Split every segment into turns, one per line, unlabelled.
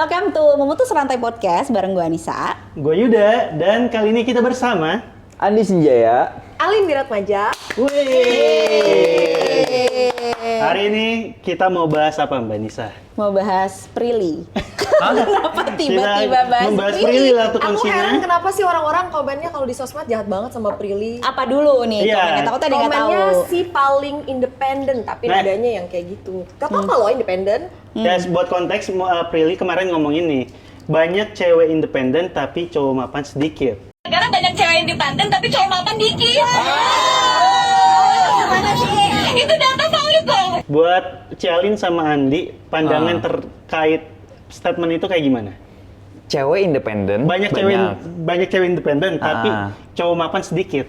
welcome to Memutus Rantai Podcast bareng gue Anissa.
Gue Yuda, dan kali ini kita bersama
Andi Sinjaya,
Alin Wiratmaja.
Hari ini kita mau bahas apa Mbak Nisa?
Mau bahas Prilly. Kenapa tiba-tiba bahas
membahas
Prilly?
Prilly lah tuh
Aku heran
konsina.
kenapa sih orang-orang komennya kalau di sosmed jahat banget sama Prilly.
Apa dulu nih
Iya.
komennya? Takutnya dia nggak
Komennya
tahu.
si paling independen, tapi
Nah.
nadanya yang kayak gitu. Gak apa-apa loh independen.
Ya, buat konteks, Prilly kemarin ngomongin nih, banyak cewek independen tapi cowok mapan sedikit.
Karena banyak cewek independen tapi cowok mapan dikit. Gimana sih? Itu data valid dong.
Buat Cialin sama Andi, pandangan terkait statement itu kayak gimana?
cewek independen.
Banyak cewek independen tapi cowok mapan sedikit.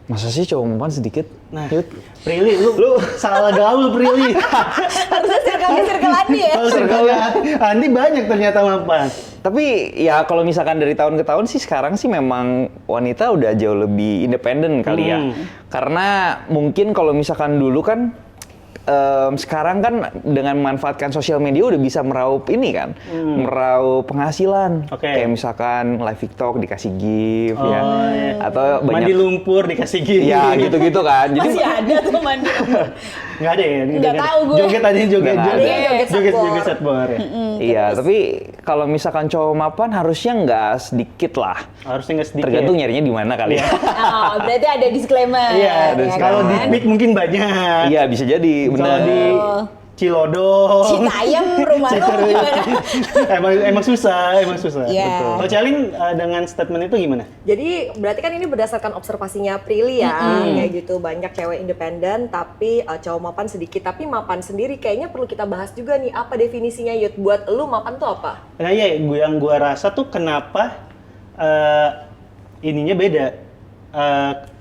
Masa sih cowok mapan sedikit?
Nah,
Yud.
Prilly, lu salah gaul Prilly.
Harusnya circle Andi ya.
Kalau circle Andi banyak ternyata mapan.
Tapi ya kalau misalkan dari tahun ke tahun sih sekarang sih memang wanita udah jauh lebih independen kali ya. Karena mungkin kalau misalkan dulu kan sekarang kan dengan memanfaatkan sosial media udah bisa meraup ini kan, meraup penghasilan. Kayak misalkan live TikTok dikasih gift ya, atau
Mandi
banyak
lumpur dikasih gift.
ya gitu-gitu kan. Jadi
Masih ada tuh mandi.
Nggak ada ya?
Nggak tahu gue.
Joget tadi joget
Nggak ada.
joget setboard ya.
iya, tapi kalau misalkan cowok mapan harusnya nggak sedikit lah.
Harusnya nggak sedikit.
Tergantung nyarinya di mana kali ya.
Oh, berarti ada disclaimer.
Iya,
ya
kalau di
kan?
Pik mungkin banyak.
Iya, bisa jadi.
Kalau
Benar.
di Cilodong.
Citayam rumah lu gimana?
emang susah.
Iya.
Betul. Kalau Cialin dengan statement itu gimana?
Jadi berarti kan ini berdasarkan observasinya Prilly ya, kayak gitu. Banyak cewek independen tapi cowok mapan sedikit. Tapi mapan sendiri kayaknya perlu kita bahas juga nih, apa definisinya Yud? Buat lu mapan tuh apa?
Nah iya, yang gua rasa tuh kenapa ininya beda.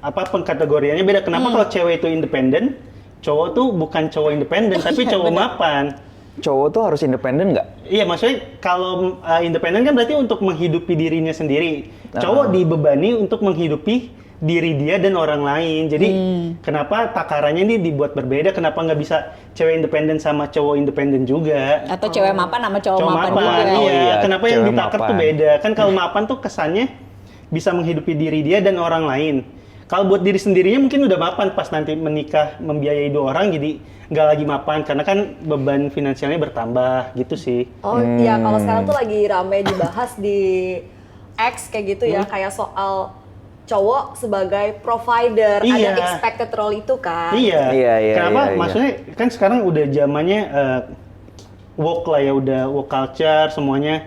Pengkategoriannya beda. Kenapa kalau cewek itu independen, cowok tuh bukan cowok independen tapi cowok mapan.
Cowok tuh harus independen nggak?
Iya, maksudnya kalau independen kan berarti untuk menghidupi dirinya sendiri. Cowok dibebani untuk menghidupi diri dia dan orang lain. Jadi kenapa takarannya ini dibuat berbeda? Kenapa nggak bisa cewek independen sama cowok independen juga?
Atau cewek mapan sama cowok mapan juga.
Iya.
Oh iya,
Kenapa yang
cewek
ditakar tuh
mapan.
beda? Kan kalau mapan tuh kesannya bisa menghidupi diri dia dan orang lain. Kalau buat diri sendirinya mungkin udah mapan, pas nanti menikah membiayai 2 orang jadi nggak lagi mapan karena kan beban finansialnya bertambah gitu sih.
Oh iya, kalau sekarang tuh lagi rame dibahas di X kayak gitu ya, kayak soal cowok sebagai provider,
Iya.
ada expected role itu kan.
Iya.
Iya.
Kenapa? Maksudnya kan sekarang udah zamannya woke lah ya, udah woke culture semuanya.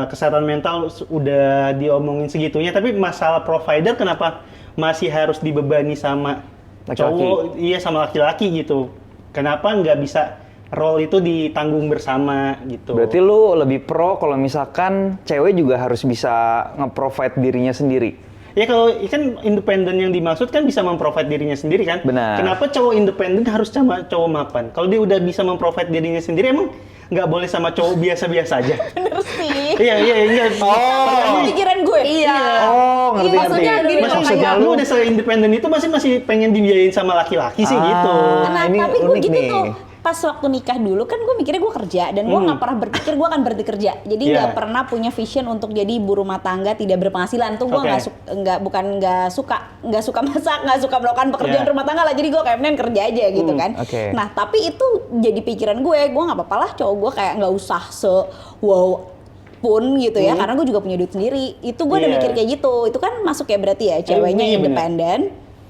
Kesehatan mental udah diomongin segitunya, tapi masalah provider kenapa masih harus dibebani sama
Laki-laki.
cowok, iya sama laki-laki gitu. Kenapa nggak bisa role itu ditanggung bersama gitu?
Berarti lu lebih pro kalau misalkan cewek juga harus bisa nge-provide dirinya sendiri.
Ya kalau kan independen yang dimaksud kan bisa memprovide dirinya sendiri kan?
Benar.
Kenapa cowok independen harus sama cowok mapan? Kalau dia udah bisa memprovide dirinya sendiri, emang nggak boleh sama cowok biasa-biasa aja?
Bener sih.
Iya.
Itu pikiran gue.
Iya.
Oh, ngerti.
maksudnya gini
Masih
loh,
maksudnya
kayak
lu udah se-independen itu masih pengen dibiayain sama laki-laki sih gitu.
Nah,
ini
tapi gue
unik
gitu
nih.
tuh. Pas waktu nikah dulu kan gue mikirnya gue kerja dan gue nggak pernah berpikir gue akan berhenti kerja. Jadi nggak
Iya.
pernah punya vision untuk jadi ibu rumah tangga tidak berpenghasilan. Tuh gue
Oke.
nggak suka masak, nggak suka melakukan pekerjaan
Iya.
rumah tangga lah. Jadi gue kayak mending kerja aja gitu kan.
Oke.
Nah tapi itu jadi pikiran gue nggak apa-apa lah cowok gue kayak nggak usah wow pun gitu ya, karena gue juga punya duit sendiri. Itu gue udah
Iya.
mikir kayak gitu. Itu kan masuk ya berarti ya ceweknya
Iya, bener.
independen.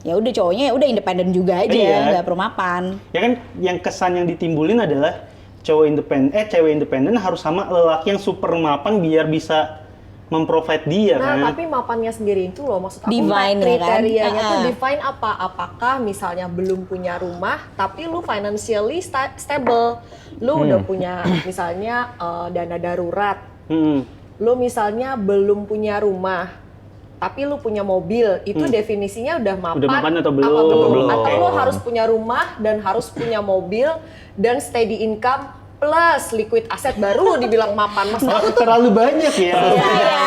Ya udah cowoknya ya udah independen juga aja,
Iya.
nggak perlu mapan.
Ya kan yang kesan yang ditimbulin adalah cewek independen harus sama lelaki yang super mapan biar bisa memprovide dia kan.
Nah, tapi mapannya sendiri itu loh, maksud aku
Divine, ya kan?
kriterianya tuh
Ah.
define apa? Apakah misalnya belum punya rumah tapi lu financially stable, lu udah punya misalnya dana darurat, lu misalnya belum punya rumah tapi lu punya mobil, itu definisinya udah mapan.
Udah mapan atau belum?
Belum.
Atau lu
Oke.
harus punya rumah dan harus punya mobil dan steady income plus liquid asset baru dibilang mapan. Maksud
Oh,
aku tuh
terlalu banyak ya.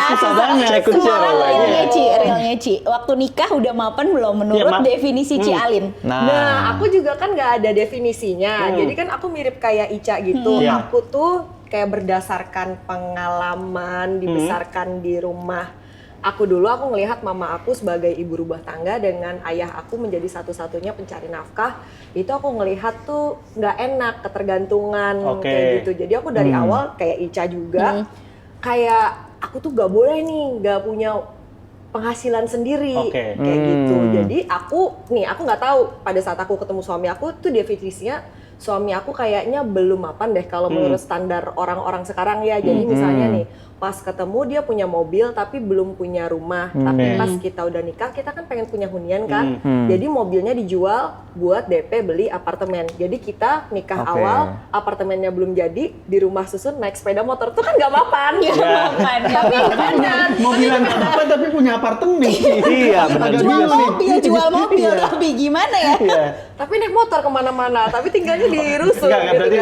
Susah banget.
Semua orang
realnya.
realnya Ci. Waktu nikah udah mapan belum menurut
Iya,
definisi Ci Alin?
Nah, aku juga kan nggak ada definisinya. Jadi kan aku mirip kayak Ica gitu.
Iya.
Aku tuh kayak berdasarkan pengalaman dibesarkan di rumah aku dulu, aku ngelihat mama aku sebagai ibu rumah tangga dengan ayah aku menjadi satu-satunya pencari nafkah. Itu aku ngelihat tuh nggak enak, ketergantungan kayak gitu. Jadi aku dari awal kayak Ica juga, kayak aku tuh nggak boleh nih nggak punya penghasilan sendiri kayak gitu. Jadi aku nggak tahu pada saat aku ketemu suami aku tuh definisinya suami aku kayaknya belum mapan deh kalau menurut standar orang-orang sekarang ya. Jadi misalnya nih pas ketemu dia punya mobil tapi belum punya rumah. Tapi pas kita udah nikah kita kan pengen punya hunian kan. Jadi mobilnya dijual buat DP beli apartemen. Jadi kita nikah awal apartemennya belum jadi, di rumah susun naik sepeda motor tuh kan nggak mapan. Tapi independen.
Mobilan apa tapi punya apartemen.
Iya, benar juga.
Jual mobil tapi gimana ya?
Tapi naik motor kemana-mana, tapi tinggalnya di rusun.
Enggak, berarti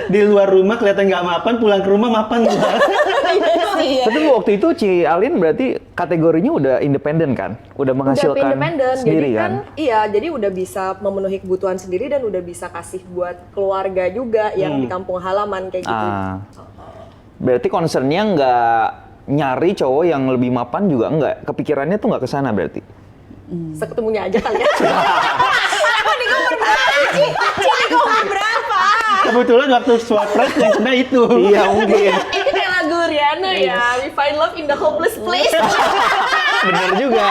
di luar rumah kelihatan nggak mapan, pulang ke rumah mapan.
Tapi waktu itu Ci Alin berarti kategorinya udah independen kan? Udah menghasilkan sendiri
jadi
kan?
Iya, jadi udah bisa memenuhi kebutuhan sendiri dan udah bisa kasih buat keluarga juga yang di kampung halaman kayak gitu.
Berarti concernnya nggak nyari cowok yang lebih mapan juga nggak? Kepikirannya tuh nggak kesana berarti?
Seketemunya aja kali ya.
Berapa?
Kebetulan waktu swapres yang kena itu.
Iya mungkin.
Itu kayak lagu Rihanna ya, We Find Love in the Hopeless Place.
Bener juga.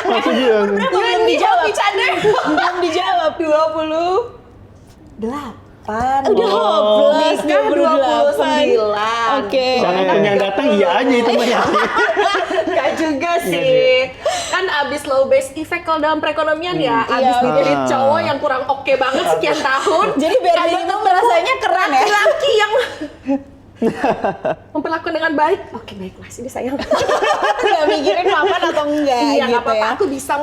Maksudnya
Belum dijawab, belum dijawab. 28.
Oh,
Udah hopeless,
Nikah 29.
Oke.
siapapun yang datang iya aja itu mah ya.
Gak juga sih. Kan abis low base effect kalau dalam perekonomian ya, abis dipilih cowok yang kurang oke banget sekian tahun.
Jadi biar
kadang
itu
ketemu
rasanya keren ya.
laki-laki yang memperlakukan dengan baik. Oke, baiklah sini sayang.
Nggak mikirin mapan atau enggak
Iya,
gitu
nggak apa-apa.
ya.
Aku bisa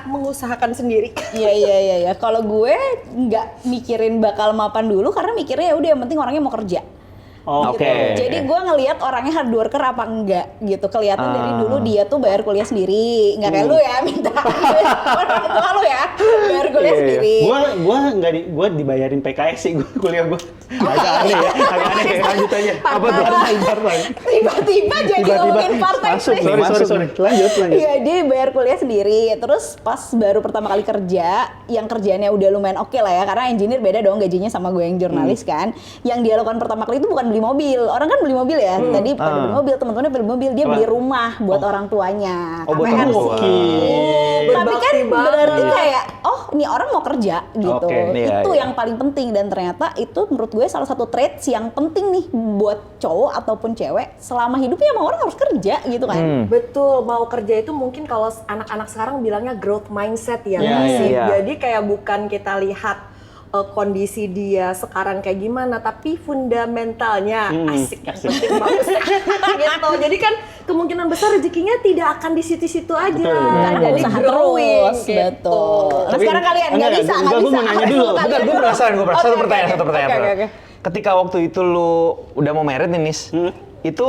mengusahakan sendiri.
Iya. Kalau gue nggak mikirin bakal mapan dulu karena mikirnya ya udah yang penting orangnya mau kerja.
Oke.
Gitu. Jadi gue ngelihat orangnya hard worker apa enggak gitu. Kelihatan dari dulu dia tuh bayar kuliah sendiri. Nggak kayak lu ya minta orang tua lu ya bayar kuliah sendiri.
Gua dibayarin PKS sih kuliah gua. Agak aneh ya. Lanjut aja.
Apa tuh?
Tiba-tiba jadi ngomongin part time.
Sorry. Lanjut.
Iya, dia bayar kuliah sendiri. Terus pas baru pertama kali kerja, yang kerjaannya udah lumayan oke lah ya, karena engineer beda dong gajinya sama gue yang jurnalis kan. Yang dia lakukan pertama kali itu bukan beli mobil. Orang kan beli mobil ya. Tadi pada beli mobil, teman-temannya beli mobil, dia beli rumah buat orang tuanya.
Oh, buat
KPR
orang
sih.
tua.
Tapi kan
Berbakti banget.
berarti kayak, oh ini orang mau kerja gitu.
Oke, iya,
Itu
iya.
yang paling penting dan ternyata itu menurut gue salah satu traits yang penting nih buat cowok ataupun cewek selama hidupnya emang orang harus kerja gitu kan.
Betul, mau kerja itu mungkin kalau anak-anak sekarang bilangnya growth mindset ya
Iya,
nggak sih?
iya.
Jadi kayak bukan kita lihat kondisi dia sekarang kayak gimana, tapi fundamentalnya asik yang penting bagus gitu. Jadi kan kemungkinan besar rezekinya tidak akan di situ-situ aja.
Betul.
Karena
Jadi
usaha
growing
terus,
gitu.
betul. Nah
Tapi-
sekarang kalian nggak
enggak,
bisa.
gua mau nanya dulu.
Bentar, gue penasaran. Satu pertanyaan.
Oke.
Ketika waktu itu lu udah mau married nih, Nis, itu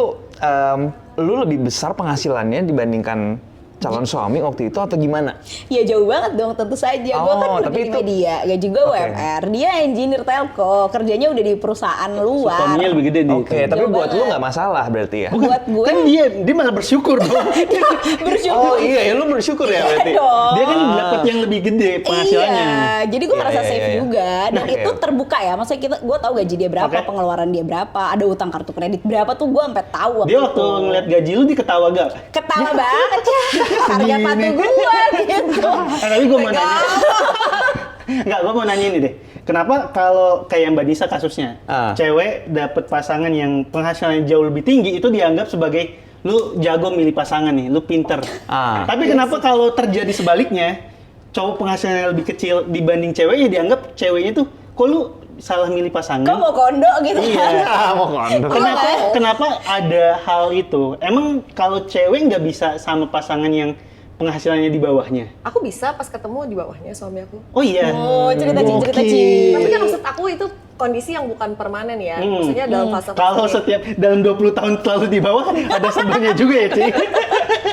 lu lebih besar penghasilannya dibandingkan calon suami waktu itu atau gimana?
Ya jauh banget dong, tentu saja. Gue kan
Oh,
kerja
tapi
di
itu-
media, gaji gue
Oke.
UMR. Dia engineer telco, kerjanya udah di perusahaan luar.
Suaminya lebih gede nih.
Oke, tapi
Jauh
buat lu
banget.
nggak masalah berarti ya?
Buat gue
Kan dia malah bersyukur dong.
bersyukur.
Oh iya, ya lu bersyukur ya berarti?
dong.
Dia kan dapat yang lebih gede penghasilannya.
Iya, jadi gue
Iya,
merasa
iya,
safe
iya.
juga dan
Oke,
itu
oke.
terbuka ya. Maksudnya gue tahu gaji dia berapa,
Oke.
pengeluaran dia berapa, ada utang kartu kredit berapa tuh gue sampai tahu waktu
Dia waktu
itu.
ngeliat gaji lu diketawa gak?
Ketawa banget ya, harga
Segini.
patu gue gitu.
Tapi gue mau nanya. Enggak, gue mau nanya ini deh. Kenapa kalau kayak Mbak Nisa kasusnya, cewek dapet pasangan yang penghasilannya jauh lebih tinggi itu dianggap sebagai lu jago milih pasangan nih, lu pinter. Tapi kenapa kalau terjadi sebaliknya, cowok penghasilannya lebih kecil dibanding ceweknya dianggap ceweknya tuh, kok lu salah milih pasangan?
Kok mau kondo gitu
Iya.
kan?
Mau kondom.
Kenapa ada hal itu? Emang kalau cewek nggak bisa sama pasangan yang penghasilannya di bawahnya?
Aku bisa pas ketemu di bawahnya suami aku.
Oh iya.
Oh, cerita Ci.
Tapi kan maksud aku itu kondisi yang bukan permanen ya. Maksudnya dalam fase
Kalau setiap dalam 20 tahun selalu di bawah, ada sebelumnya juga ya, Ci.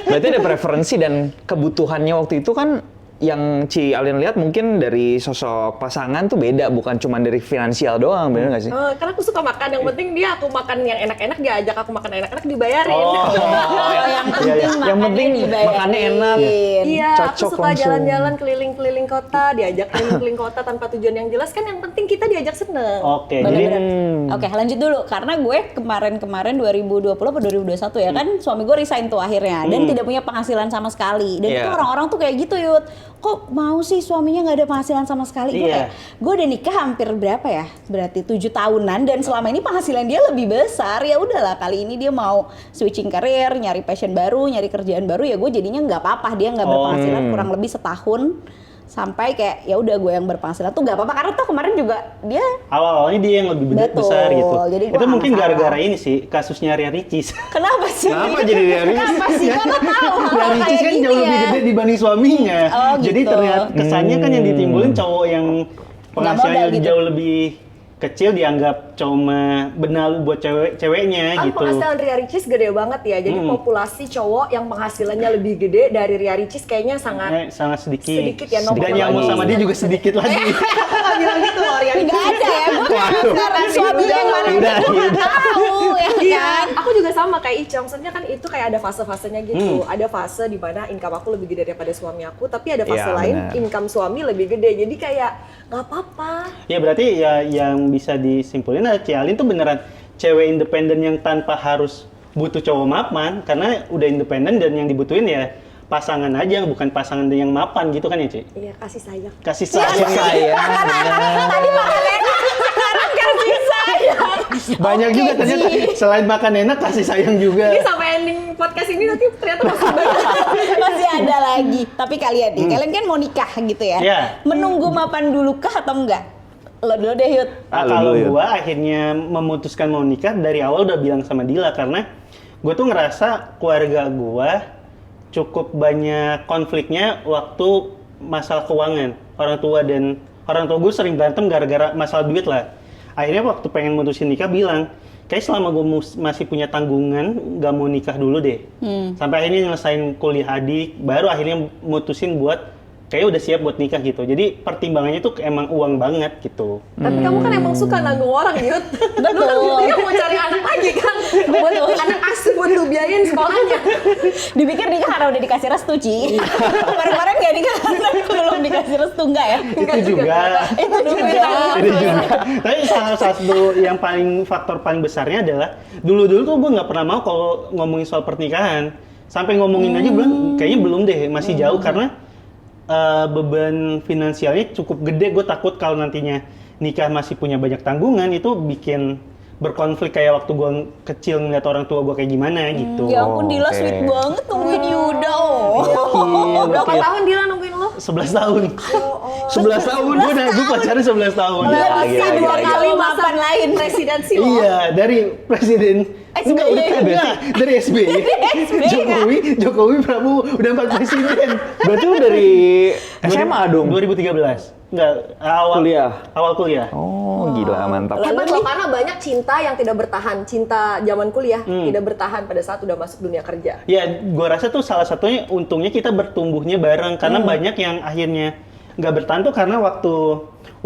Berarti ada preferensi dan kebutuhannya waktu itu kan yang Ci Alin lihat mungkin dari sosok pasangan tuh beda, bukan cuma dari finansial doang, bener nggak sih?
Karena aku suka makan, yang penting dia aku makan yang enak-enak, dia ajak aku makan enak-enak dibayarin.
yang penting
Yang penting makannya enak.
Iya, aku
Cocok
suka
langsung.
jalan-jalan keliling-keliling kota, diajak keliling-keliling kota tanpa tujuan yang jelas kan, yang penting kita diajak seneng.
Oke, jadi
Oke, lanjut dulu. Karena gue kemarin 2020 atau 2021 ya kan, suami gue resign tuh akhirnya dan tidak punya penghasilan sama sekali. Dan
Iya.
itu orang-orang tuh kayak gitu, Yud. Kok mau sih suaminya nggak ada penghasilan sama sekali? Gue
Iya.
kayak, gue udah nikah hampir berapa ya? Berarti 7 tahunan dan selama ini penghasilan dia lebih besar. Ya udahlah, kali ini dia mau switching karir, nyari passion baru, nyari kerjaan baru, ya gue jadinya nggak apa-apa, dia nggak berpenghasilan kurang lebih setahun. Sampai kayak ya udah gue yang berpenghasilan tuh nggak apa-apa, karena tuh kemarin juga dia
awal-awalnya dia yang lebih
Betul.
besar gitu.
Jadi gua
Itu
nggak
mungkin
masalah.
gara-gara ini sih kasusnya Ria Ricis.
kenapa sih?
Kenapa jadi Ria Ricis?
Kenapa sih? Gue nggak tahu
Ria
hal-hal
Ricis
kayak
kan
gini
jauh lebih
ya.
gede dibanding suaminya.
Oh,
Jadi
gitu.
terlihat kesannya kan yang ditimbulin cowok yang penghasilannya
modal gitu.
jauh lebih kecil dianggap cuma benalu buat ceweknya
Kan
gitu.
penghasilan Ria Ricis gede banget ya, jadi populasi cowok yang penghasilannya lebih gede dari Ria Ricis kayaknya sangat
Sangat sedikit.
sedikit ya, nomor
Dan yang mau
lagi.
sama dia juga sedikit lagi.
nggak bilang gitu loh Ria Ricis.
Nggak ada ya, gue
Waduh.
sekarang suami yang mana
Udah,
gue nggak tahu ya
Iya,
kan.
aku juga sama kayak Ica, maksudnya kan itu kayak ada fase-fasenya gitu. Ada fase di mana income aku lebih gede daripada suami aku, tapi ada fase
Iya,
lain
benar.
income suami lebih gede. Jadi kayak nggak apa-apa.
Ya berarti ya yang bisa disimpulin adalah Cialin tuh beneran cewek independen yang tanpa harus butuh cowok mapan, karena udah independen dan yang dibutuhin ya pasangan aja, bukan pasangan yang mapan gitu kan ya, Ci?
Iya, kasih sayang.
Kasih sayang.
Tadi makan enak, sekarang kasih sayang.
Banyak
Oke,
juga ternyata
Ji.
selain makan enak kasih sayang juga.
Ini sampai ending podcast ini nanti ternyata masih banyak.
Masih ada lagi. Tapi kalian nih, kalian kan mau nikah gitu ya.
Iya.
Menunggu mapan dulu kah atau enggak? Lo dulu deh, Yud.
Nah,
Lu
kalau
dulu, Yud.
gua akhirnya memutuskan mau nikah dari awal udah bilang sama Dila, karena gua tuh ngerasa keluarga gua cukup banyak konfliknya waktu masalah keuangan. Orang tua gue sering berantem gara-gara masalah duit lah. Akhirnya waktu pengen mutusin nikah bilang, kayak selama gue masih punya tanggungan, gak mau nikah dulu deh. Sampai akhirnya nyelesain kuliah adik, baru akhirnya mutusin buat kayak udah siap buat nikah gitu. Jadi pertimbangannya tuh emang uang banget gitu.
Tapi kamu kan emang suka nanggung orang, Yud. Lu kan buktinya mau cari anak lagi kan. Buat anak asuh buat lu biayain sekolahnya.
Dipikir nikah karena udah dikasih restu, Ci. Kemarin-kemarin gak nikah karena belum dikasih restu, enggak ya?
Itu juga.
Itu juga.
Itu juga. Tapi salah satu yang faktor paling besarnya adalah dulu tuh gue nggak pernah mau kalau ngomongin soal pernikahan. Sampai ngomongin aja bilang kayaknya belum deh, masih jauh karena beban finansialnya cukup gede. Gue takut kalau nantinya nikah masih punya banyak tanggungan, itu bikin berkonflik kayak waktu gue kecil ngeliat orang tua gue kayak gimana gitu.
Ya ampun, Dila
Oke.
sweet banget nungguin Yuda.
Berapa tahun dia nungguin lo?
11 tahun.
11 tahun.
Gue pacaran 11 tahun.
Gila,
Masih
gila,
dua
gila.
kali mapan lain.
Presidensi lo.
Iya, dari presiden.
SBY.
Enggak, dari SBY. Jokowi Prabowo udah 4 presiden.
Berarti lu dari SMA dong?
2013. Enggak, awal
Kuliah?
Awal kuliah.
Oh, gila, mantap.
Hebat loh, karena banyak cinta yang tidak bertahan. Cinta zaman kuliah tidak bertahan pada saat udah masuk dunia kerja.
Ya, gua rasa tuh salah satunya untungnya kita bertumbuhnya bareng, karena banyak yang akhirnya nggak bertahan tuh karena waktu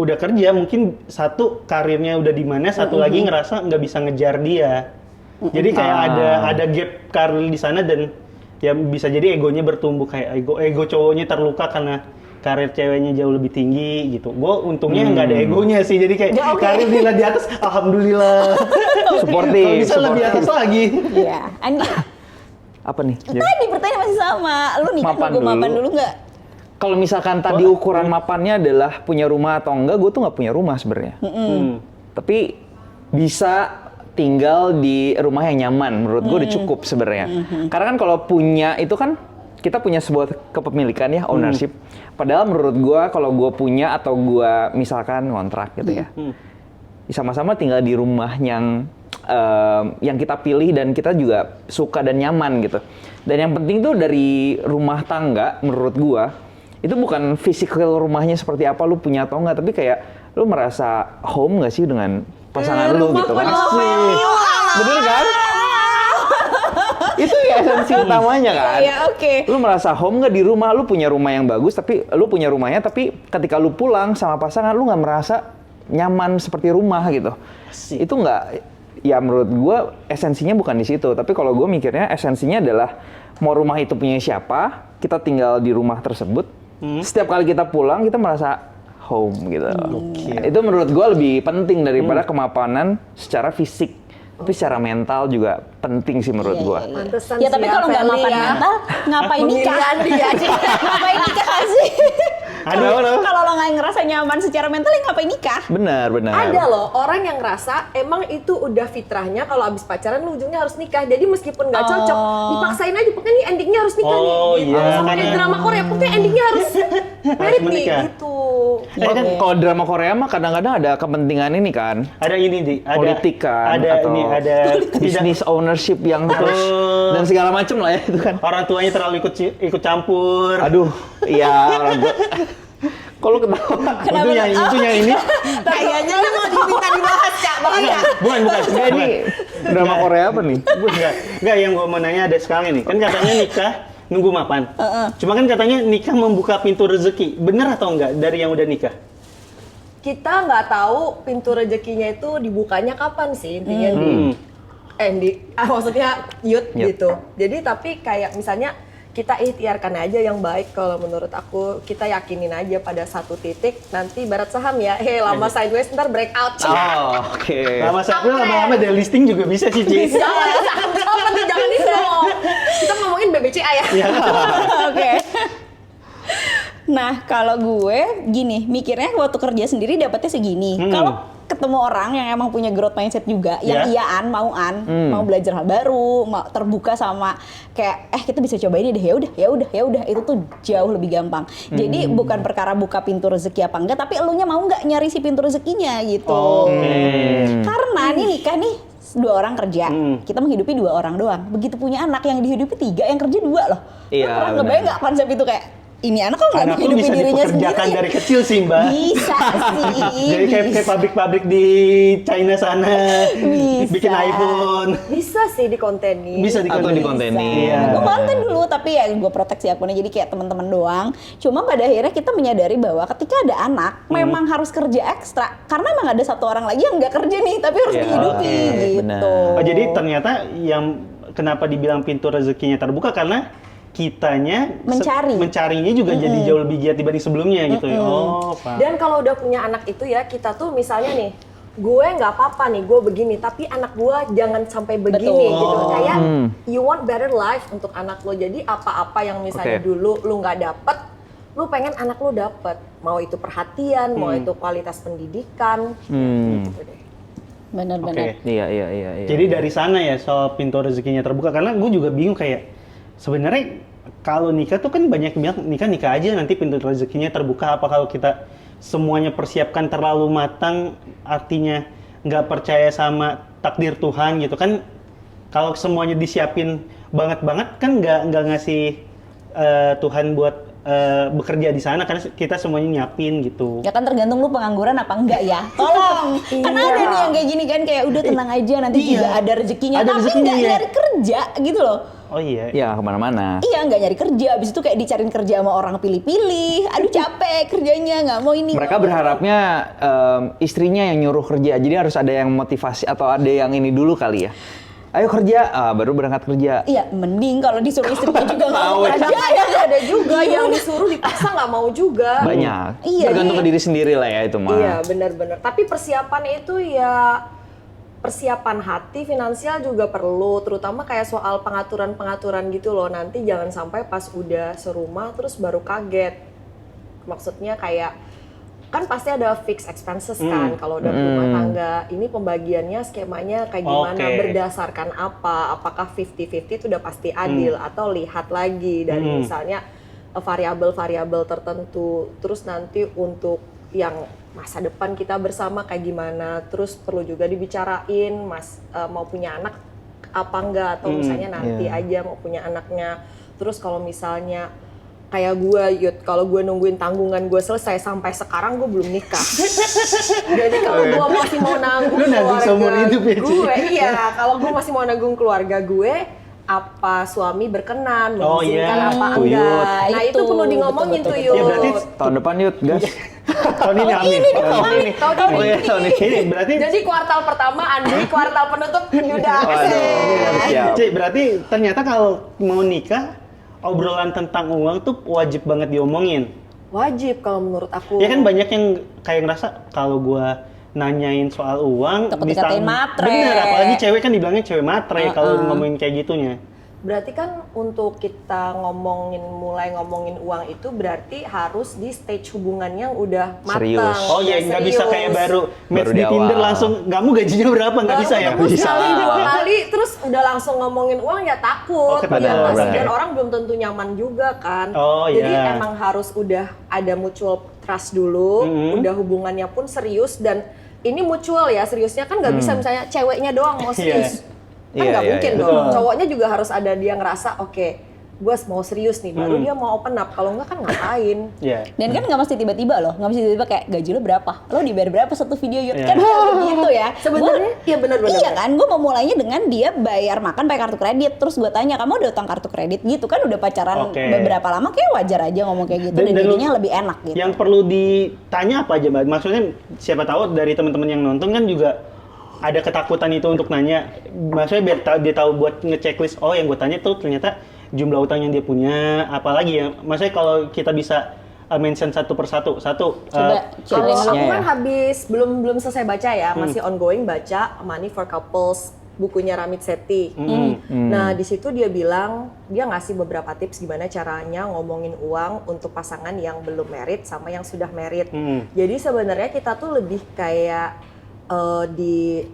udah kerja mungkin satu karirnya udah di mana, satu lagi ngerasa nggak bisa ngejar dia. Jadi kayak ada gap karir di sana, dan ya bisa jadi egonya bertumbuh, kayak ego cowoknya terluka karena karir ceweknya jauh lebih tinggi gitu. Gue untungnya nggak ada egonya sih, jadi kayak
Ya, oke.
karir Dila di atas, alhamdulillah.
Supportive,
Kalau bisa lebih atas lagi.
Iya, Andi.
Apa nih?
Tadi pertanyaan masih sama. Lu nikah
Mapan
nunggu mapan
dulu.
dulu nggak?
Kalau misalkan tadi ukuran mapannya adalah punya rumah atau enggak, gue tuh nggak punya rumah sebenarnya. Tapi bisa tinggal di rumah yang nyaman, menurut gue udah cukup sebenarnya. Karena kan kalau punya itu kan kita punya sebuah kepemilikan ya, ownership. Padahal menurut gue kalau gue punya atau gue misalkan ngontrak gitu ya, sama-sama tinggal di rumah yang kita pilih dan kita juga suka dan nyaman gitu. Dan yang penting tuh dari rumah tangga menurut gue itu bukan physical rumahnya seperti apa lu punya atau enggak, tapi kayak lu merasa home nggak sih dengan pasangan lu
Rumah
gitu kan?
penuh.
Bener kan? Itu ya esensi utamanya kan.
Iya, oke.
Lu merasa home nggak di rumah, lu punya rumah yang bagus, tapi lu punya rumahnya, tapi ketika lu pulang sama pasangan, lu nggak merasa nyaman seperti rumah gitu. Itu nggak, ya menurut gua esensinya bukan di situ. Tapi kalau gua mikirnya esensinya adalah mau rumah itu punya siapa, kita tinggal di rumah tersebut. Setiap kali kita pulang, kita merasa home gitu. Itu menurut gua lebih penting daripada kemapanan secara fisik. Tapi secara mental juga penting sih menurut gua.
Pantesan
Ya tapi
sih
kalau nggak
Feli
mapan
ya.
mental, ngapain nikah?
Memilih Andi aja.
Ngapain nikah sih?
Aduh.
Kalau lo nggak ngerasa nyaman secara mental, ya ngapain nikah?
Benar.
Ada loh orang yang ngerasa emang itu udah fitrahnya kalau abis pacaran lu ujungnya harus nikah. Jadi meskipun nggak cocok, dipaksain aja. Pokoknya nih endingnya harus nikah nih.
Oh,
Gitu.
iya.
Sama kayak
Karena-
drama Korea, pokoknya endingnya harus married nih
menikah.
gitu.
Kan kalau drama Korea mah kadang-kadang ada kepentingan ini kan.
Ada ini di, ada
Politik kan,
ada
atau
ini, ada
business ownership yang harus dan segala macam lah ya itu kan.
orang tuanya terlalu ikut campur.
Aduh, iya orang tua. Kalau ketawa.
Itu yang ini.
Kayaknya lu mau diminta dibahas, Kak. Bahas, Kak.
Bukan.
Enggak ini drama Korea apa nih?
Enggak, yang gue mau nanya ada sekarang ini. Kan katanya nikah nunggu mapan. Cuma kan katanya nikah membuka pintu rezeki. Bener atau enggak dari yang udah nikah?
Kita nggak tahu pintu rezekinya itu dibukanya kapan sih intinya maksudnya
Yep.
gitu. Jadi tapi kayak misalnya kita ikhtiarkan aja yang baik kalau menurut aku, kita yakinin aja pada satu titik nanti barat saham ya. Lama sideways ntar breakout.
Oh, oke.
Lama-lama dari listing juga bisa sih, Ci.
Jangan itu dong. Kita ngomongin BBCA ya.
Oke. Nah, kalau gue gini, mikirnya waktu kerja sendiri dapatnya segini. Kalau ketemu orang yang emang punya growth mindset juga, yang iyaan, mau belajar hal baru, mau terbuka sama kayak kita bisa coba ini deh, ya udah, itu tuh jauh lebih gampang. Jadi bukan perkara buka pintu rezeki apa enggak, tapi elunya mau nggak nyari si pintu rezekinya gitu. Karena nih nikah nih 2 orang kerja, kita menghidupi 2 orang doang. Begitu punya anak yang dihidupi 3, yang kerja 2 loh.
Iya,
Lo pernah
benar.
ngebayang nggak konsep itu kayak ini anak kok nggak
Anak lu
menghidupi
bisa
dirinya
dipekerjakan
sendiri?
dari kecil sih, Mbak.
Bisa sih.
Jadi kayak pabrik-pabrik di China sana
Bisa.
bikin iPhone.
Bisa sih dikontenin.
Bisa
Atau dikontenin.
Iya.
Gue konten dulu, tapi ya gue proteksi akunnya jadi kayak teman-teman doang. Cuma pada akhirnya kita menyadari bahwa ketika ada anak, memang harus kerja ekstra. Karena emang ada 1 orang lagi yang nggak kerja nih, tapi harus
Iya,
dihidupi
oke,
gitu.
benar.
Oh, jadi ternyata yang kenapa dibilang pintu rezekinya terbuka karena kitanya mencarinya juga jadi jauh lebih giat dibanding sebelumnya gitu ya. Oh, paham.
Dan kalau udah punya anak itu ya, kita tuh misalnya nih, gue nggak apa-apa nih, gue begini, tapi anak gue jangan sampai begini
Betul.
gitu. Kayak you want better life untuk anak lo. Jadi apa-apa yang misalnya
Oke.
dulu lu nggak dapet, lu pengen anak lu dapet. Mau itu perhatian, mau itu kualitas pendidikan. Gitu deh.
Bener-bener.
Oke.
Iya.
Jadi dari sana ya soal pintu rezekinya terbuka karena gue juga bingung kayak sebenarnya kalau nikah tuh kan banyak yang bilang nikah aja nanti pintu rezekinya terbuka. Apa kalau kita semuanya persiapkan terlalu matang artinya nggak percaya sama takdir Tuhan gitu kan? Kalau semuanya disiapin banget kan nggak ngasih Tuhan buat bekerja di sana karena kita semuanya nyiapin gitu.
Ya kan tergantung lu pengangguran apa enggak ya. Tolong. Kan
Iya.
ada nih yang kayak gini kan kayak udah tenang aja nanti
Iya.
juga ada rezekinya.
Ada
Tapi
rezekinya,
nggak
ya.
nyari kerja gitu loh.
Oh iya.
Ya kemana-mana.
Iya nggak nyari kerja. Abis itu kayak dicariin kerja sama orang pilih-pilih. Aduh capek kerjanya nggak mau ini.
Mereka berharapnya istrinya yang nyuruh kerja, jadi harus ada yang motivasi atau ada yang ini dulu kali ya. Ayo kerja, baru berangkat kerja.
Iya mending kalau disuruh istrinya juga nggak mau
Tahu,
kerja.
Kadang ada juga yang disuruh dipaksa nggak mau juga.
Banyak.
Iya,
Tergantung
iya.
ke diri sendiri lah ya itu mah.
Iya benar-benar. Tapi persiapan itu ya persiapan hati, finansial juga perlu. Terutama kayak soal pengaturan-pengaturan gitu loh. Nanti jangan sampai pas udah serumah terus baru kaget. Maksudnya kayak kan pasti ada fixed expenses kan kalau udah rumah tangga. Ini pembagiannya skemanya kayak gimana,
Oke.
berdasarkan apa? Apakah 50-50 itu udah pasti adil atau lihat lagi dari misalnya variabel-variabel tertentu. Terus nanti untuk yang masa depan kita bersama kayak gimana, terus perlu juga dibicarain mau punya anak apa enggak, atau misalnya nanti aja mau punya anaknya. Terus kalau misalnya kayak gue, kalau gue nungguin tanggungan gue selesai sampai sekarang gue belum nikah. Jadi kalau gue masih mau nanggung
Lu nanggung seumur hidup ya, Ci?
gue, iya, kalau gue masih mau nanggung keluarga gue, apa suami berkenan,
Oh,
mengizinkan
iya.
apa
Tuh,
enggak.
Yud.
Nah, itu
Itu,
perlu ngomongin
betul,
tuh,
betul,
Yud.
Ya, berarti
Tahun depan yuk, gas.
tahun ini amin. Tahun ini.
Oh iya, tahun ini.
Ini berarti
Jadi kuartal pertama Andi, kuartal penutup Yuda.
Waduh, siap.
Ci, berarti ternyata kalau mau nikah obrolan tentang uang tuh wajib banget diomongin.
Wajib kalau menurut aku.
Ya kan banyak yang kayak ngerasa kalau gua nanyain soal uang
Takut dikatain matre.
Bener, apalagi cewek kan dibilangnya cewek matre kalau ngomongin kayak gitunya.
Berarti kan untuk kita mulai ngomongin uang itu berarti harus di stage hubungan yang udah matang.
Serius.
Oh iya, nggak bisa kayak baru match
Baru
di
di
Tinder
awal.
langsung, kamu gajinya berapa? Nggak bisa ya?
Ketemu
Bisa.
sekali, 2 kali, terus udah langsung ngomongin uang ya takut.
Oh, ketakut,
Ya, pasti.
right.
Dan orang belum tentu nyaman juga kan.
Oh,
Jadi
iya.
emang harus udah ada mutual trust dulu,
Mhm.
udah hubungannya pun serius dan ini mutual ya, seriusnya kan nggak bisa misalnya ceweknya doang mau serius. Kan
Iya,
nggak
iya,
mungkin
iya.
dong.
Betul.
Cowoknya juga harus ada dia ngerasa oke, gue mau serius nih, baru dia mau open up. Kalau nggak kan ngapain?
Iya.
Dan kan nggak mesti tiba-tiba loh, nggak mesti tiba-tiba kayak gaji lo berapa, lo dibayar berapa satu video Yud,
Iya.
kan nggak gitu ya.
Sebenarnya ya benar-benar.
Iya kan, gue mau mulainya dengan dia bayar makan pakai kartu kredit, terus gue tanya kamu udah utang kartu kredit gitu kan, udah pacaran
Oke.
beberapa lama, kayak wajar aja ngomong kayak gitu dan,
lu-
jadinya lebih enak gitu.
Yang perlu ditanya apa aja, Mbak? Maksudnya siapa tahu dari teman-teman yang nonton kan juga ada ketakutan itu untuk nanya. Maksudnya biar dia tahu buat ngechecklist, oh yang gue tanya tuh ternyata jumlah utang yang dia punya, apalagi ya. Maksudnya kalau kita bisa mention satu persatu.
Coba
Kalau
challenge.
aku
ya.
kan habis belum selesai baca ya, masih ongoing baca Money for Couples bukunya Ramit Sethi. Nah di situ dia bilang dia ngasih beberapa tips gimana caranya ngomongin uang untuk pasangan yang belum married sama yang sudah married. Jadi sebenarnya kita tuh lebih kayak di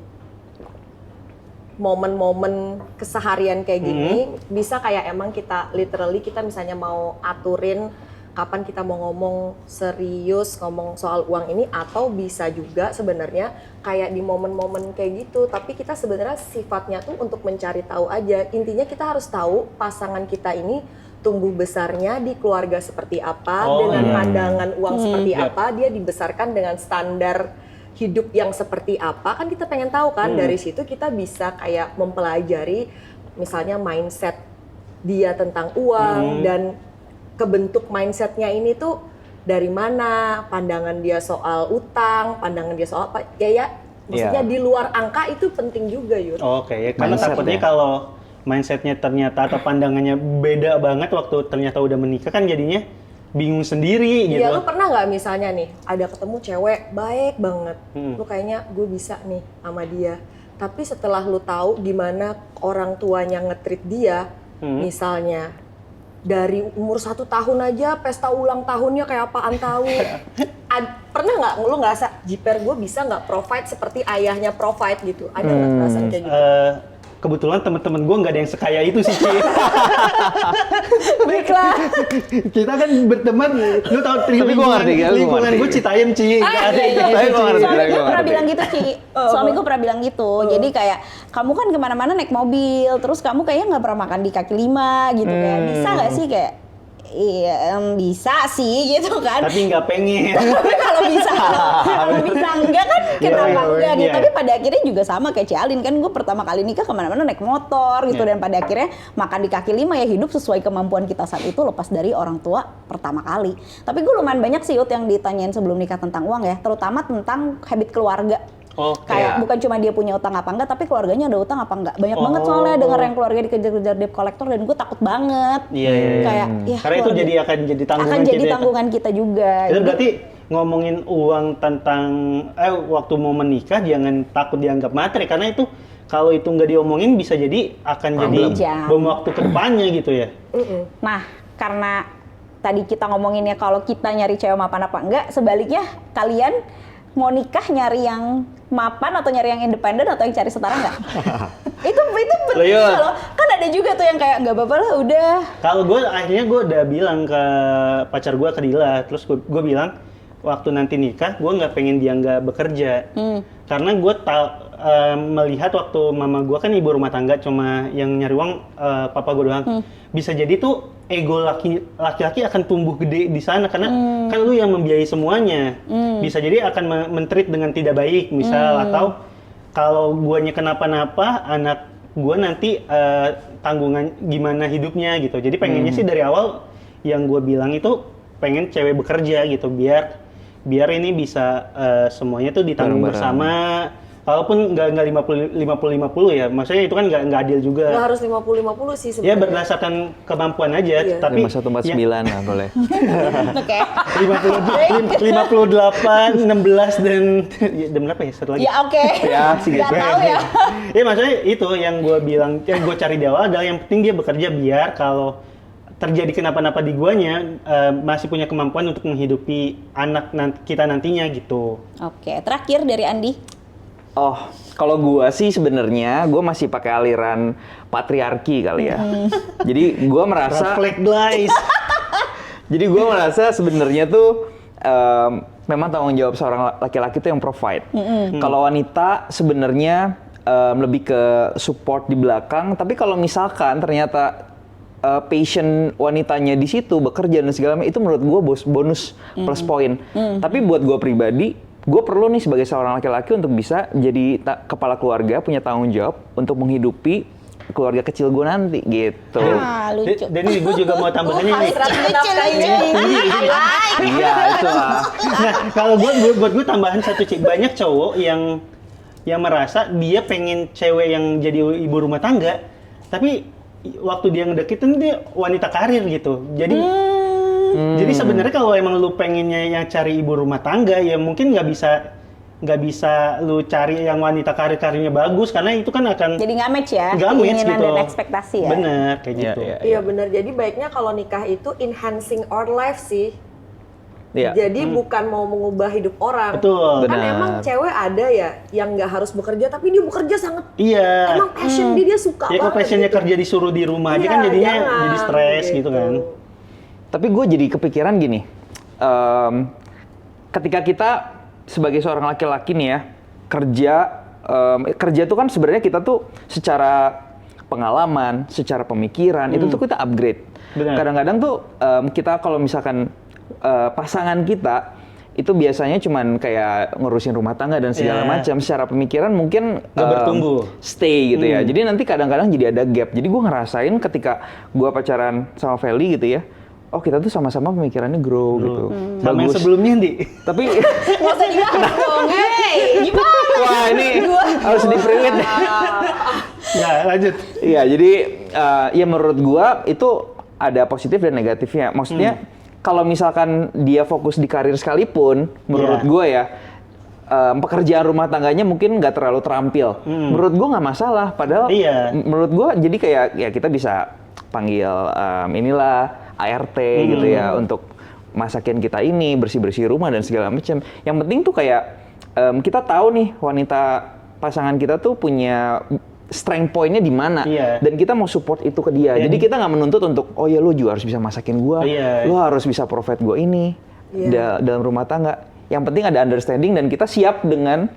momen-momen keseharian kayak gini bisa kayak emang kita literally kita misalnya mau aturin kapan kita mau ngomong serius ngomong soal uang ini atau bisa juga sebenarnya kayak di momen-momen kayak gitu tapi kita sebenarnya sifatnya tuh untuk mencari tahu aja intinya kita harus tahu pasangan kita ini tumbuh besarnya di keluarga seperti apa dengan pandangan uang seperti apa dia dibesarkan dengan standar hidup yang seperti apa kan kita pengen tahu kan dari situ kita bisa kayak mempelajari misalnya mindset dia tentang uang dan kebentuk mindsetnya ini tuh dari mana pandangan dia soal utang pandangan dia soal apa ya maksudnya di luar angka itu penting juga Yud.
Oke, ya. Karena
Mindset
takutnya
ya.
kalau mindsetnya ternyata atau pandangannya beda banget waktu ternyata udah menikah kan jadinya bingung sendiri gitu.
Iya, lu pernah nggak misalnya nih ada ketemu cewek baik banget, lu kayaknya gue bisa nih sama dia. Tapi setelah lu tahu gimana orang tuanya nge-treat dia, misalnya dari umur 1 tahun aja pesta ulang tahunnya kayak apaan tahu. Pernah nggak lu ngerasa jiper gue bisa nggak provide seperti ayahnya provide gitu? Ada nggak perasaan kayak gitu?
Kebetulan teman-teman gue nggak ada yang sekaya itu sih, Ci.
Baiklah.
Kita kan berteman, lu tau
Tapi gua ngerti, gua
lingkungan
ngerti.
gue Citayam, Ci. Nggak ada yang kayak
Tapi
gitu,
gua
Ci.
ngerti.
Suami gue
Gua
pernah
ngerti.
bilang gitu Ci, suami gue pernah bilang gitu, jadi kayak kamu kan kemana-mana naik mobil, terus kamu kayaknya nggak pernah makan di kaki lima gitu, kayak bisa nggak sih kayak iya bisa sih gitu kan.
Tapi nggak pengen.
Tapi kalau bisa enggak kan kenapa
Iya,
enggak gitu.
iya.
Tapi pada akhirnya juga sama kayak Cialin kan, gue pertama kali nikah kemana-mana naik motor gitu,
Iya.
dan pada akhirnya makan di kaki lima, ya hidup sesuai kemampuan kita saat itu lepas dari orang tua pertama kali. Tapi gue lumayan banyak sih Yud yang ditanyain sebelum nikah tentang uang ya, terutama tentang habit keluarga.
Oke.
Kayak bukan cuma dia punya utang apa enggak, tapi keluarganya ada utang apa enggak. Banyak banget soalnya denger yang keluarga dikejar-kejar debt collector, dan gue takut banget.
Iya, iya, iya.
Kayak ya
Karena itu
keluarga-
jadi akan jadi tanggungan
akan
kita.
jadi
ya.
tanggungan kita juga.
Itu
Jadi-
berarti ngomongin uang tentang waktu mau menikah jangan takut dianggap materi, karena itu kalau itu nggak diomongin bisa jadi akan jadi
Panjang.
bom waktu ke depannya gitu ya.
Nah, karena tadi kita ngomonginnya kalau kita nyari cewek mapan apa enggak, sebaliknya kalian mau nikah nyari yang mapan atau nyari yang independen atau yang cari setara enggak? itu penting
Yud.
loh. Kan ada juga tuh yang kayak nggak apa-apa lah udah.
Kalau gue akhirnya gue udah bilang ke pacar gue, ke Dila, terus gue bilang waktu nanti nikah gue nggak pengen dia nggak bekerja, karena gue melihat waktu mama gue kan ibu rumah tangga, cuma yang nyari uang papa gue doang. Bisa jadi tuh ego laki-laki akan tumbuh gede di sana, karena kan lu yang membiayai semuanya. Bisa jadi akan men-treat dengan tidak baik misal, atau kalau guanya kenapa-napa anak gue nanti tanggungan gimana hidupnya gitu. Jadi pengennya sih dari awal yang gue bilang itu pengen cewek bekerja gitu, biar ini bisa semuanya tuh ditanggung
Bareng-bareng.
bersama. Walaupun nggak 50 ya, maksudnya itu kan nggak adil juga.
Nggak harus 50-50 sih
Ya
sebenarnya.
berdasarkan kemampuan aja,
Iya.
tapi
5149 lah boleh.
Oke.
58, 16 dan berapa ya? Satu lagi.
Ya oke.
Ya, segitu.
Nggak tahu ya.
Ya maksudnya itu yang gue bilang, yang gue cari di awal adalah yang penting dia bekerja biar kalau terjadi kenapa-napa di guanya masih punya kemampuan untuk menghidupi anak kita nantinya gitu.
Oke, terakhir dari Andi.
Oh, kalau gua sih sebenarnya gua masih pakai aliran patriarki kali ya. Jadi gua merasa
Reflect guys.
Jadi gue merasa sebenarnya tuh memang tanggung jawab seorang laki-laki tuh yang provide. Kalau wanita sebenarnya lebih ke support di belakang. Tapi kalau misalkan ternyata passion wanitanya di situ bekerja dan segala macam, itu menurut gue bonus plus poin. Tapi buat gue pribadi, gue perlu nih sebagai seorang laki-laki untuk bisa jadi kepala keluarga, punya tanggung jawab untuk menghidupi keluarga kecil gue nanti gitu.
Ah, lucu.
Dan ini gue juga mau tambahannya nih.
Iya itu lah.
Nah, kalau buat gue tambahan satu banyak cowok yang merasa dia pengen cewek yang jadi ibu rumah tangga, tapi waktu dia ngedeketin dia wanita karir gitu. Jadi sebenarnya kalau emang lu pengennya yang cari ibu rumah tangga, ya mungkin nggak bisa lu cari yang wanita karirnya bagus, karena itu kan akan
Jadi nggak match ya,
nggak match
keinginan
gitu.
dan ekspektasi ya.
Bener kayak
Iya,
gitu.
iya.
Iya benar. Jadi baiknya kalau nikah itu enhancing our life sih.
Iya.
Jadi bukan mau mengubah hidup orang.
Betul.
Kan
Benar.
emang cewek ada ya yang nggak harus bekerja tapi dia bekerja sangat.
Iya.
Emang passion dia suka
Ya kalau
banget.
passionnya
gitu.
kerja disuruh di rumah aja
Iya,
kan jadinya
jangan,
jadi stres gitu kan.
Tapi gue jadi kepikiran gini, ketika kita sebagai seorang laki-laki nih ya, kerja tuh kan sebenarnya kita tuh secara pengalaman, secara pemikiran, itu tuh kita upgrade.
Benar.
Kadang-kadang tuh kita kalau misalkan pasangan kita, itu biasanya cuman kayak ngurusin rumah tangga dan segala
Yeah.
macam. Secara pemikiran mungkin
Nggak bertumbuh.
stay gitu ya. Jadi nanti kadang-kadang jadi ada gap. Jadi gue ngerasain ketika gue pacaran sama Feli gitu ya, oh kita tuh sama-sama pemikirannya grow gitu.
Sama yang sebelumnya Di.
Tapi
Nggak usah dibahas dong, hey, gimana?
wah ini harus di-prewit deh.
Ya lanjut.
Iya, jadi ya menurut gua itu ada positif dan negatifnya. Maksudnya kalau misalkan dia fokus di karir sekalipun, menurut
Iya.
gua ya pekerjaan rumah tangganya mungkin nggak terlalu terampil. Menurut gua nggak masalah. Padahal
Iya.
menurut gua jadi kayak ya kita bisa panggil inilah ART gitu ya untuk masakin kita ini, bersih-bersih rumah dan segala macam. Yang penting tuh kayak kita tahu nih wanita pasangan kita tuh punya strength point-nya di mana,
Iya.
dan kita mau support itu ke dia. Jadi kita nggak menuntut untuk oh ya lu juga harus bisa masakin gua,
Iya.
lu harus bisa provide gua ini dalam rumah tangga. Yang penting ada understanding dan kita siap dengan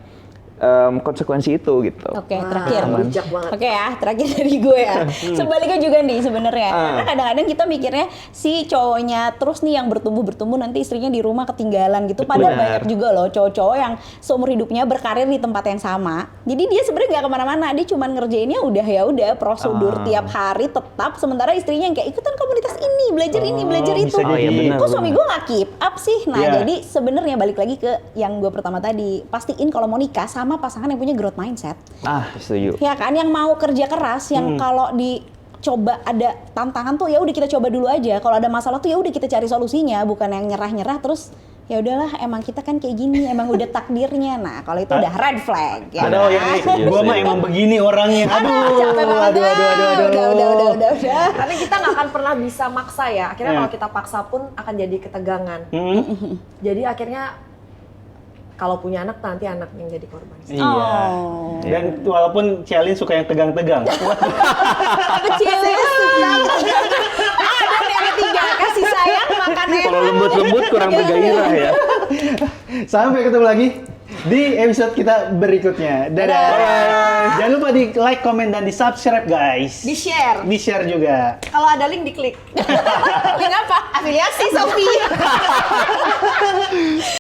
konsekuensi itu gitu.
Oke,
Wah,
terakhir.
bijak banget.
Oke ya, terakhir dari gue ya. Sebaliknya juga nih sebenarnya. Karena kadang-kadang kita mikirnya si cowoknya terus nih yang bertumbuh nanti istrinya di rumah ketinggalan gitu. Padahal
Benar.
banyak juga loh cowok-cowok yang seumur hidupnya berkarir di tempat yang sama. Jadi dia sebenarnya nggak kemana-mana. Dia cuma ngerjainnya udah prosedur tiap hari tetap. Sementara istrinya yang kayak ikutan komunitas ini, belajar ini, belajar itu.
bisa jadi.
iya, benar,
Kok suami
benar.
gue nggak keep up sih? Nah
Iya.
jadi sebenarnya balik lagi ke yang gue pertama tadi. Pastiin kalau mau nikah sama pasangan yang punya growth mindset.
Ah, setuju.
Ya kan, yang mau kerja keras, yang kalau dicoba ada tantangan tuh ya udah kita coba dulu aja. Kalau ada masalah tuh ya udah kita cari solusinya, bukan yang nyerah-nyerah terus ya udahlah emang kita kan kayak gini, emang udah takdirnya. Nah, kalau itu udah red flag ya.
Ada
kan?
yang
Iya,
gua mah
iya.
emang begini orangnya.
Capek banget. Udah.
Karena kita nggak akan pernah bisa maksa ya. Akhirnya kalau kita paksa pun akan jadi ketegangan. Jadi akhirnya kalau punya anak nanti anak yang jadi korban.
Iya.
Oh.
Dan walaupun Cialin suka yang tegang-tegang.
Kecil. Ada yang ketiga, kasih sayang makan enak.
Kalau lembut-lembut kurang bergairah ya.
Sampai ketemu lagi di episode kita berikutnya. Dadah. Jangan lupa di like, komen, dan di subscribe guys.
Di share.
Di share juga.
Kalau ada link diklik.
Link apa? Afiliasi Sophie.